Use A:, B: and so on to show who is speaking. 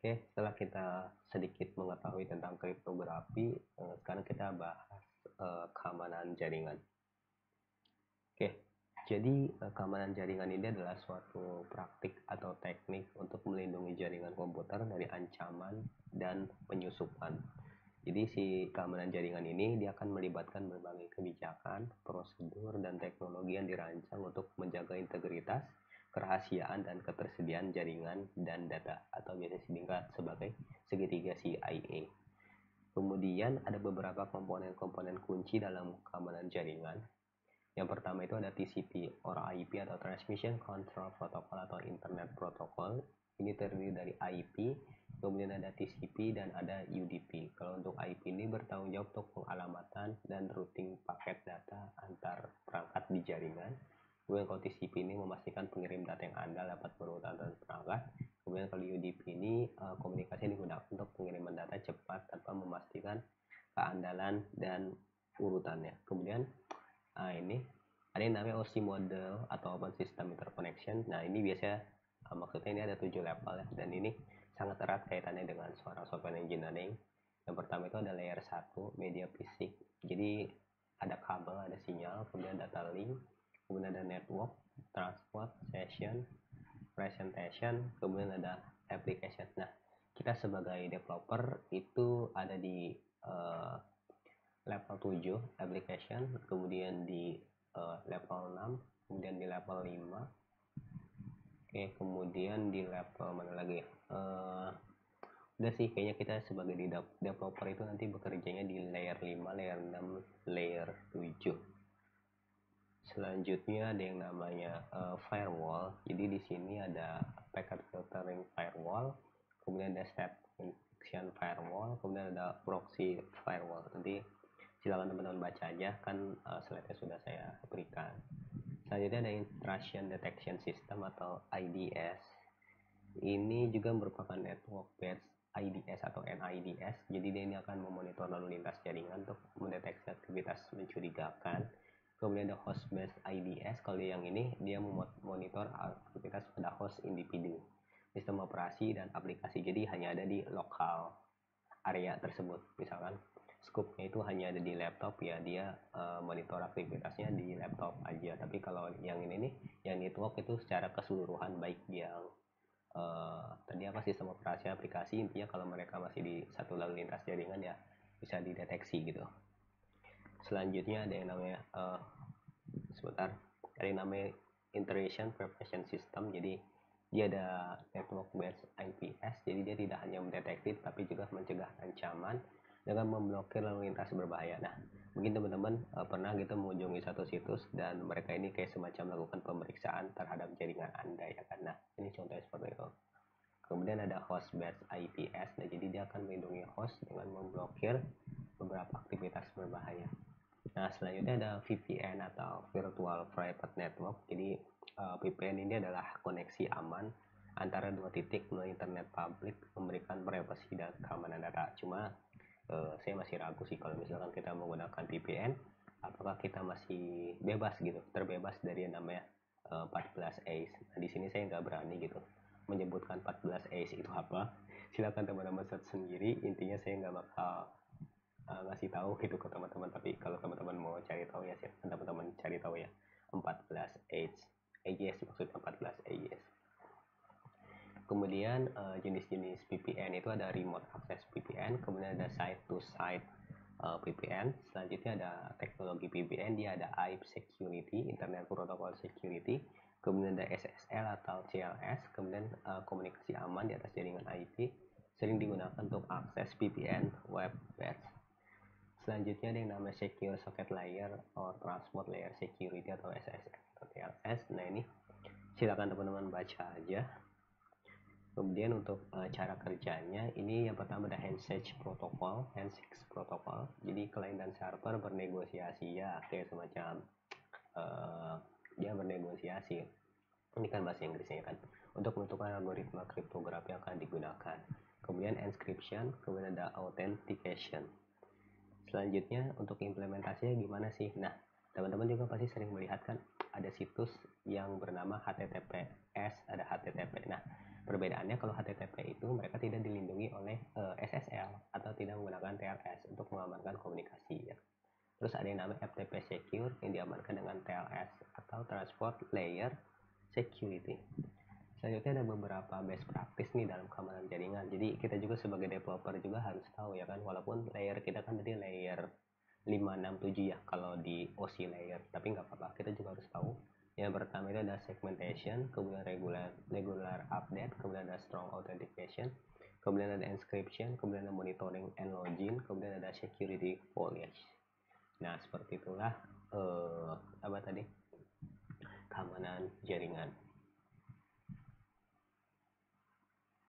A: Oke, setelah kita sedikit mengetahui tentang kriptografi, sekarang kita bahas keamanan jaringan. Oke, jadi keamanan jaringan ini adalah suatu praktik atau teknik untuk melindungi jaringan komputer dari ancaman dan penyusupan. Jadi si keamanan jaringan ini dia akan melibatkan berbagai kebijakan, prosedur, dan teknologi yang dirancang untuk menjaga integritas, kerahasiaan, dan ketersediaan jaringan dan data atau biasa disingkat sebagai segitiga CIA. Kemudian ada beberapa komponen-komponen kunci dalam keamanan jaringan. Yang pertama itu ada TCP or IP atau Transmission Control Protocol atau Internet Protocol. Ini terdiri dari IP, kemudian ada TCP dan ada UDP. Kalau untuk IP ini bertanggung jawab untuk pengalamatan dan routing paket data antar perangkat di jaringan. Kemudian kalau TCP ini memastikan pengirim data yang andal dapat berurutan dan perangkat. Kemudian kalau UDP ini komunikasi digunakan untuk pengiriman data cepat tanpa memastikan keandalan dan urutannya. Kemudian ini ada yang namanya OSI model atau Open System Interconnection. Nah ini biasanya maksudnya ini ada 7 level ya, dan ini sangat erat kaitannya dengan seorang software engineering. Yang pertama itu ada layer 1 media fisik, jadi ada kabel, ada sinyal, kemudian data link, kemudian ada network, transport, session, presentation, kemudian ada application. Nah kita sebagai developer itu ada di level 7 application, kemudian di level 6, kemudian di level 5. Oke, kemudian di level mana lagi ya? Udah sih, kayaknya kita sebagai developer itu nanti bekerjanya di layer 5, layer 6, layer 7. Selanjutnya ada yang namanya firewall. Jadi di sini ada packet filtering firewall, kemudian ada step encryption firewall, kemudian ada proxy firewall. Nanti silakan teman-teman baca aja, kan slide-nya sudah saya berikan. Selanjutnya ada intrusion detection system atau IDS. Ini juga merupakan network based IDS atau NIDS. Jadi dia ini akan memonitor lalu lintas jaringan untuk mendeteksi aktivitas mencurigakan. Kemudian ada host based IDS. Kalau yang ini dia memonitor aktivitas pada host individu, sistem operasi dan aplikasi. Jadi hanya ada di lokal area tersebut. Misalkan scope-nya itu hanya ada di laptop, ya dia monitor aktivitasnya di laptop aja. Tapi kalau yang ini nih, yang network itu secara keseluruhan, baik yang tadi apa sistem operasi aplikasi, intinya kalau mereka masih di satu lalu lintas jaringan ya bisa dideteksi gitu. Selanjutnya ada yang namanya ada yang namanya Intrusion Prevention System. Jadi dia ada network based IPS, jadi dia tidak hanya mendeteksi tapi juga mencegah ancaman dengan memblokir lalu lintas berbahaya. Nah, mungkin teman-teman pernah gitu mengunjungi satu situs dan mereka ini kayak semacam melakukan pemeriksaan terhadap jaringan Anda ya kan. Nah, ini contohnya seperti itu. Kemudian ada host based IPS. Nah, jadi dia akan melindungi host dengan memblokir beberapa aktivitas berbahaya. Nah, selanjutnya ada VPN atau Virtual Private Network. Jadi VPN ini adalah koneksi aman antara dua titik melalui internet publik, memberikan privasi dan keamanan data. Cuma saya masih ragu sih kalau misalkan kita menggunakan VPN, apakah kita masih bebas gitu, terbebas dari yang namanya 14 ACE. Nah, di sini saya nggak berani gitu menyebutkan 14 ACE itu apa. Silakan teman-teman search sendiri. Intinya saya nggak bakal ngasih tahu gitu ke teman-teman, tapi kalau teman-teman mau cari tahu ya silakan teman-teman cari tahu ya. 14 AES maksudnya 14 AES. Kemudian jenis-jenis VPN itu ada remote access VPN, kemudian ada site to site VPN. Selanjutnya ada teknologi VPN, dia ada IP security, Internet Protocol Security, kemudian ada SSL atau CLS, kemudian komunikasi aman di atas jaringan IP, sering digunakan untuk akses VPN web based. Selanjutnya ada yang namanya Secure Socket Layer or Transport Layer Security atau SSL atau TLS. Nah ini silakan teman-teman baca aja. Kemudian untuk cara kerjanya, ini yang pertama ada handshake protocol. Jadi klien dan server bernegosiasi ya, kayak semacam dia bernegosiasi. Ini kan bahasa Inggrisnya kan, untuk menentukan algoritma kriptografi yang akan digunakan. Kemudian encryption, kemudian ada authentication. Selanjutnya untuk implementasinya gimana sih? Nah, teman-teman juga pasti sering melihat kan ada situs yang bernama HTTPS, ada HTTP. Nah, perbedaan Perbedaannya kalau HTTP itu mereka tidak dilindungi oleh SSL atau tidak menggunakan TLS untuk mengamankan komunikasi ya. Terus ada yang namanya FTP Secure yang diamankan dengan TLS atau Transport Layer Security. Selanjutnya ada beberapa best practice nih dalam keamanan jaringan. Jadi kita juga sebagai developer juga harus tahu ya kan, walaupun layer kita kan tadi layer 5, 6, 7 ya kalau di OC layer, tapi nggak apa-apa, kita juga harus tahu. Yang pertama itu ada segmentation, kemudian regular update, kemudian ada strong authentication, kemudian ada encryption, kemudian ada monitoring and login, kemudian ada security foliage. Nah seperti itulah apa tadi, keamanan jaringan.